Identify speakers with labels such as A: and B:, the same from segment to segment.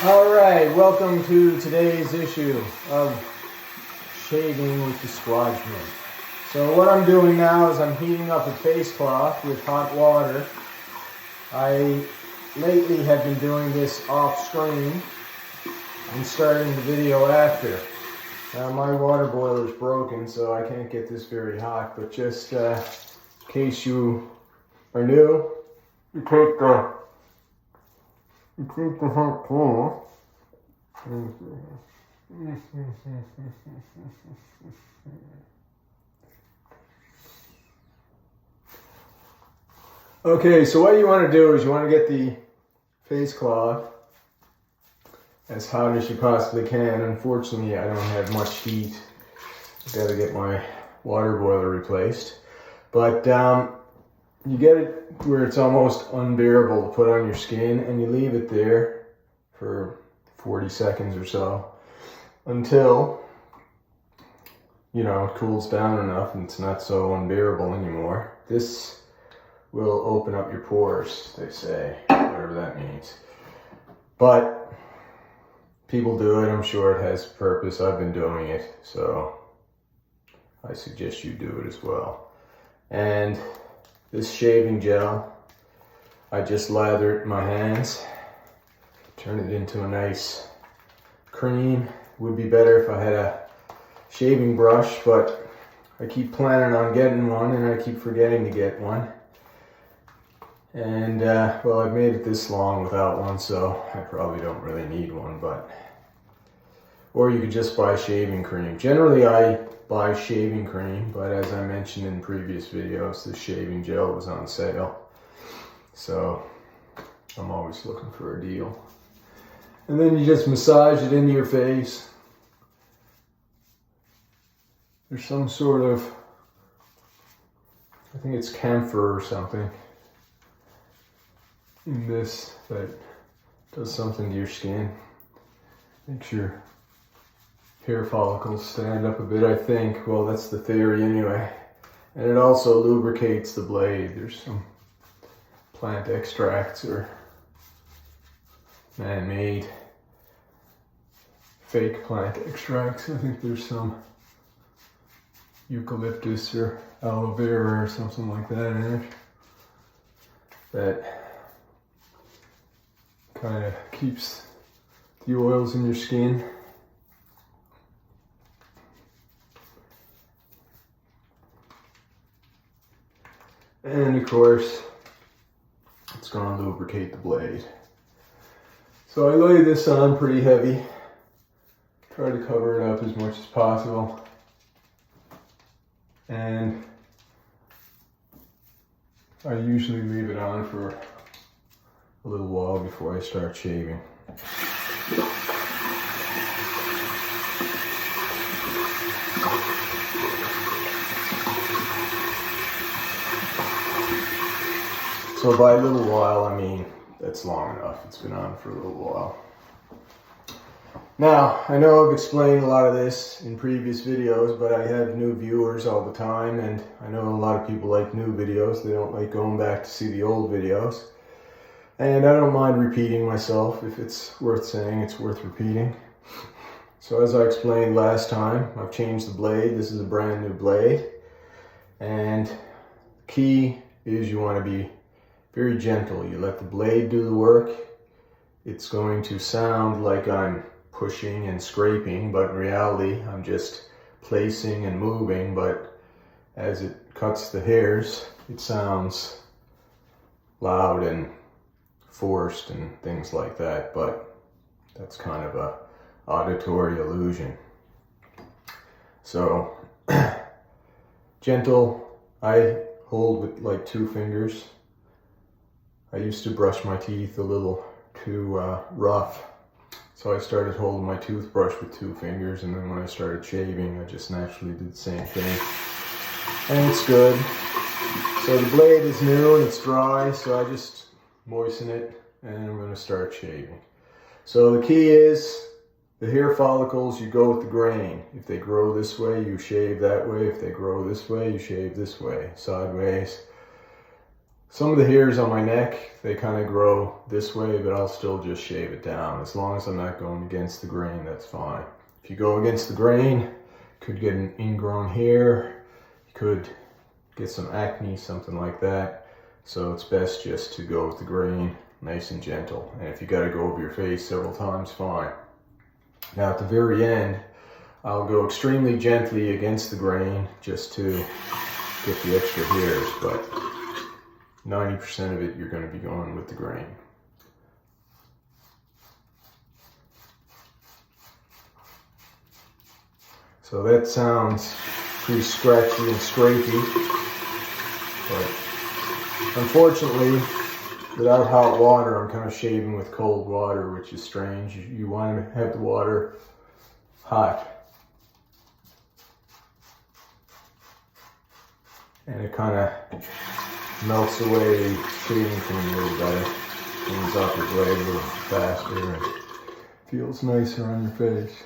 A: Alright, welcome to today's issue of shaving with the Squadge Mint. So what I'm doing now is I'm heating up a face cloth with hot water. I lately have been doing this off screen and starting the video after. Now my water boiler is broken, so I can't get this very hot, but just in case you are new, you take the hot cloth. Okay, so what you want to do is you want to get the face cloth as hot as you possibly can. Unfortunately, I don't have much heat. I've got to get my water boiler replaced. But you get it where it's almost unbearable to put on your skin, and you leave it there for 40 seconds or so until, it cools down enough and it's not so unbearable anymore. This will open up your pores, they say, whatever that means. But people do it. I'm sure it has purpose. I've been doing it, so I suggest you do it as well. And this shaving gel, I just lather it in my hands, turn it into a nice cream. Would be better if I had a shaving brush, but I keep planning on getting one and I keep forgetting to get one. And well, I've made it this long without one, so I probably don't really need one, or you could just buy shaving cream. Generally I buy shaving cream, but as I mentioned in previous videos, the shaving gel was on sale. So I'm always looking for a deal. And then you just massage it into your face. There's some sort of, I think it's camphor or something in this that does something to your skin. Makes your hair follicles stand up a bit, I think. Well, that's the theory anyway. And it also lubricates the blade. There's some plant extracts or man-made fake plant extracts. I think there's some eucalyptus or aloe vera or something like that in it that kind of keeps the oils in your skin. And of course, it's going to lubricate the blade. So I lay this on pretty heavy. Try to cover it up as much as possible. And I usually leave it on for a little while before I start shaving. So by a little while, I mean that's long enough. It's been on for a little while. Now, I know I've explained a lot of this in previous videos, but I have new viewers all the time, and I know a lot of people like new videos. They don't like going back to see the old videos. And I don't mind repeating myself. If it's worth saying, it's worth repeating. So as I explained last time, I've changed the blade. This is a brand new blade. And the key is you want to be very gentle. You let the blade do the work. It's going to sound like I'm pushing and scraping, but in reality, I'm just placing and moving. But as it cuts the hairs, it sounds loud and forced and things like that, but that's kind of a auditory illusion. So gentle, I hold with like 2 fingers. I used to brush my teeth a little too rough, so I started holding my toothbrush with 2 fingers, and then when I started shaving, I just naturally did the same thing. And it's good. So the blade is new and it's dry, so I just moisten it and I'm going to start shaving. So the key is the hair follicles, you go with the grain. If they grow this way, you shave that way. If they grow this way, you shave this way, sideways. Some of the hairs on my neck, they kind of grow this way, but I'll still just shave it down. As long as I'm not going against the grain, that's fine. If you go against the grain, you could get an ingrown hair, you could get some acne, something like that. So it's best just to go with the grain, nice and gentle. And if you got to go over your face several times, fine. Now at the very end, I'll go extremely gently against the grain just to get the extra hairs, but 90% of it you're going to be going with the grain. So that sounds pretty scratchy and scrapey, but unfortunately, without hot water, I'm kind of shaving with cold water, which is strange. You want to have the water hot. And it kind of melts away the shaving cream a little better, cleans off your blade a little faster, and feels nicer on your face.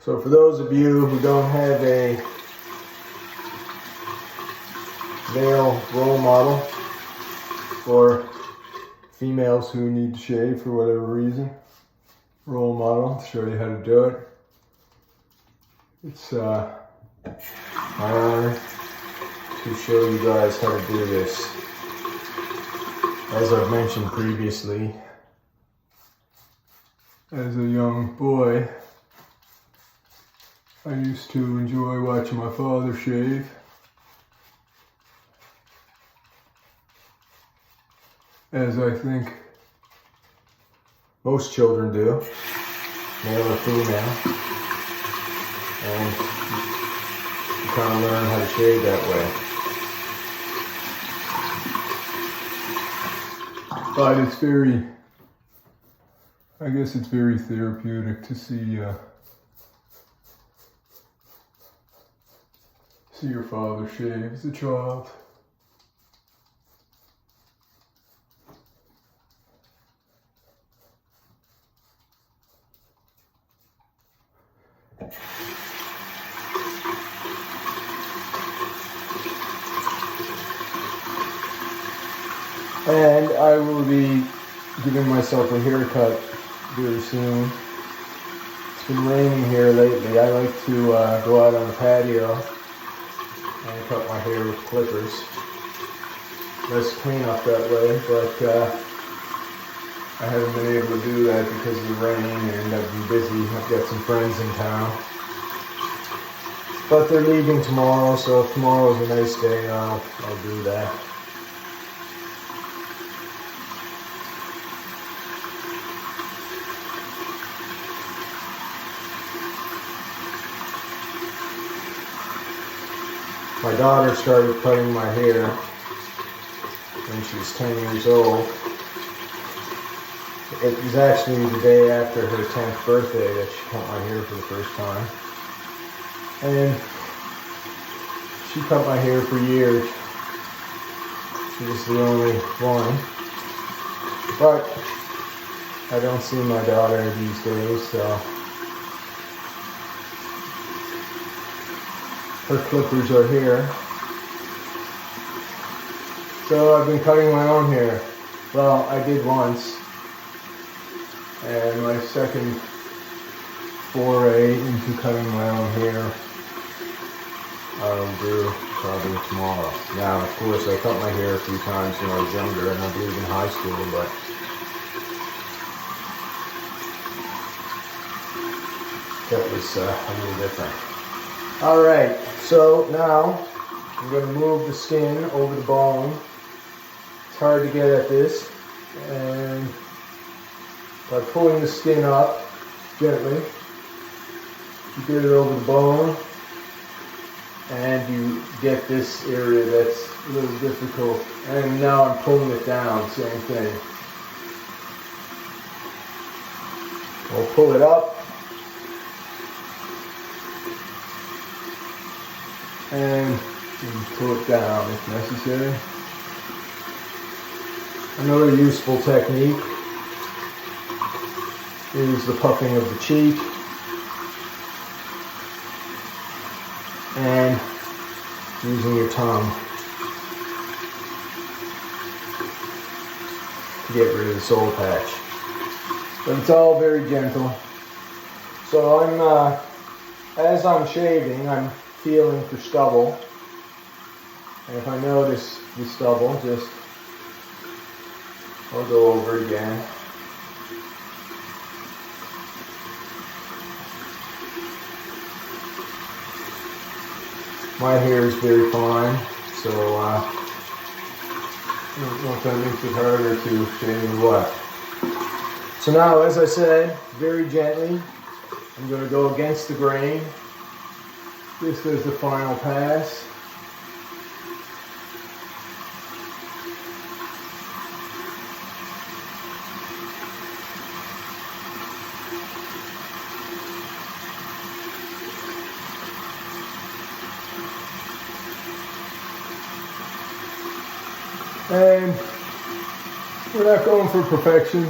A: So for those of you who don't have a male role model, or females who need to shave for whatever reason, role model to show you how to do it. It's my honor to show you guys how to do this. As I've mentioned previously, as a young boy, I used to enjoy watching my father shave. As I think most children do, male or female. And you kind of learn how to shave that way. But it's very, I guess it's very therapeutic to see your father shave as a child. And I will be giving myself a haircut very soon. It's been raining here lately. I like to go out on the patio and cut my hair with clippers. Less cleanup that way, but I haven't been able to do that because of the rain, and I've been busy. I've got some friends in town. But they're leaving tomorrow, so if tomorrow's a nice day, I'll do that. My daughter started cutting my hair when she was 10 years old. It was actually the day after her 10th birthday that she cut my hair for the first time. And she cut my hair for years. She was the only one. But I don't see my daughter these days, so her clippers are here. So I've been cutting my own hair. Well, I did once. And my second foray into cutting my own hair I'll do probably tomorrow. Now, of course, I cut my hair a few times when I was younger, and I believe in high school, but that was a little different. Alright, so now I'm going to move the skin over the bone. It's hard to get at this, and by pulling the skin up gently, you get it over the bone, and you get this area that's a little difficult. And now I'm pulling it down, same thing. We'll pull it up, and pull it down if necessary. Another useful technique is the puffing of the cheek. using your tongue to get rid of the soul patch. But it's all very gentle. So as I'm shaving, I'm feeling for stubble. And if I notice the stubble, I'll go over it again. My hair is very fine, so I don't know if that makes it harder to shave or what. So now, as I said, very gently, I'm going to go against the grain. This is the final pass. And we're not going for perfection.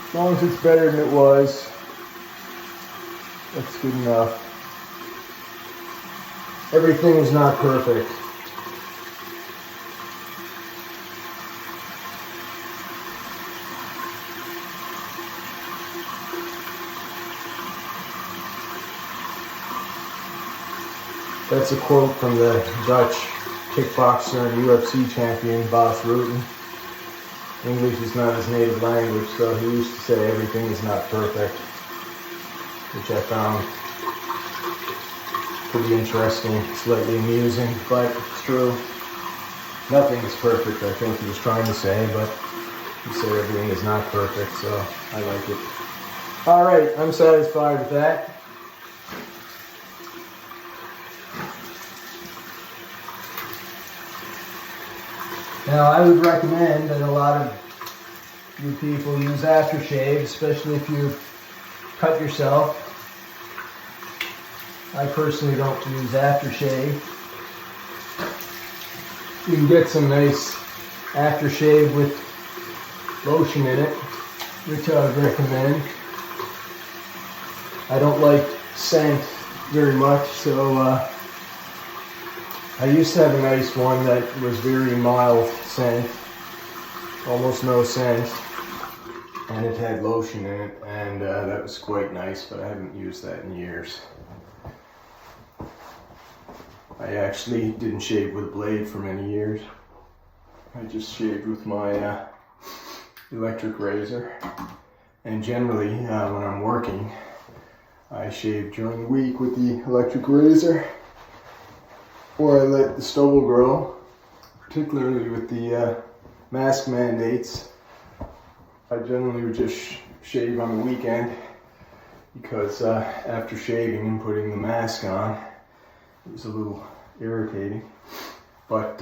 A: As long as it's better than it was, that's good enough. Everything is not perfect. That's a quote from the Dutch kickboxer and UFC champion Bas Rutten. English is not his native language, so he used to say everything is not perfect, which I found pretty interesting, slightly amusing, but it's true. Nothing is perfect, I think he was trying to say, but he said everything is not perfect, so I like it. Alright, I'm satisfied with that. Now, I would recommend that a lot of you people use aftershave, especially if you cut yourself. I personally don't use aftershave. You can get some nice aftershave with lotion in it, which I would recommend. I don't like scent very much, so I used to have a nice one that was very mild scent, almost no scent, and it had lotion in it, and that was quite nice, but I haven't used that in years. I actually didn't shave with a blade for many years. I just shaved with my electric razor, and generally when I'm working, I shave during the week with the electric razor. Or I let the stubble grow, particularly with the mask mandates. I generally would just shave on the weekend because after shaving and putting the mask on, it was a little irritating. But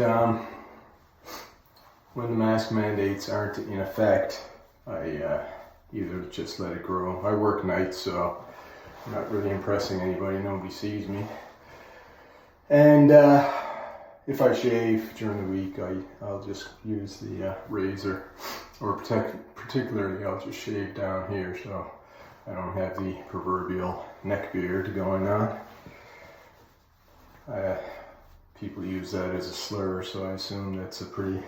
A: when the mask mandates aren't in effect, I either just let it grow. I work nights, so I'm not really impressing anybody. Nobody sees me. And if I shave during the week, I'll just use the razor, or particularly I'll just shave down here so I don't have the proverbial neck beard going on. People use that as a slur, so I assume that's a pretty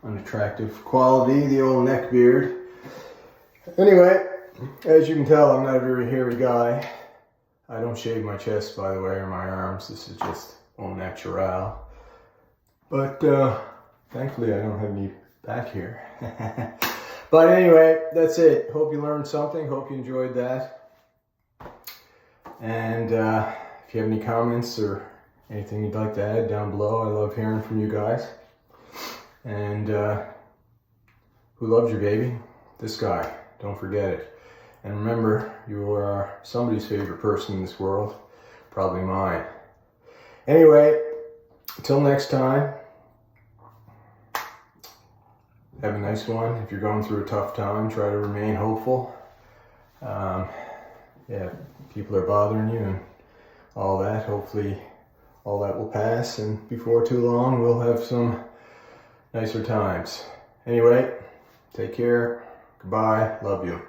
A: unattractive quality, the old neck beard. Anyway, as you can tell, I'm not a very hairy guy. I don't shave my chest, by the way, or my arms. This is just au natural. But thankfully I don't have any back here. But anyway, that's it. Hope you learned something. Hope you enjoyed that. And if you have any comments or anything you'd like to add down below, I love hearing from you guys. And who loves your baby? This guy. Don't forget it. And remember, you are somebody's favorite person in this world. Probably mine. Anyway, until next time, have a nice one. If you're going through a tough time, try to remain hopeful. Yeah, people are bothering you and all that. Hopefully all that will pass, and before too long we'll have some nicer times. Anyway, take care. Goodbye. Love you.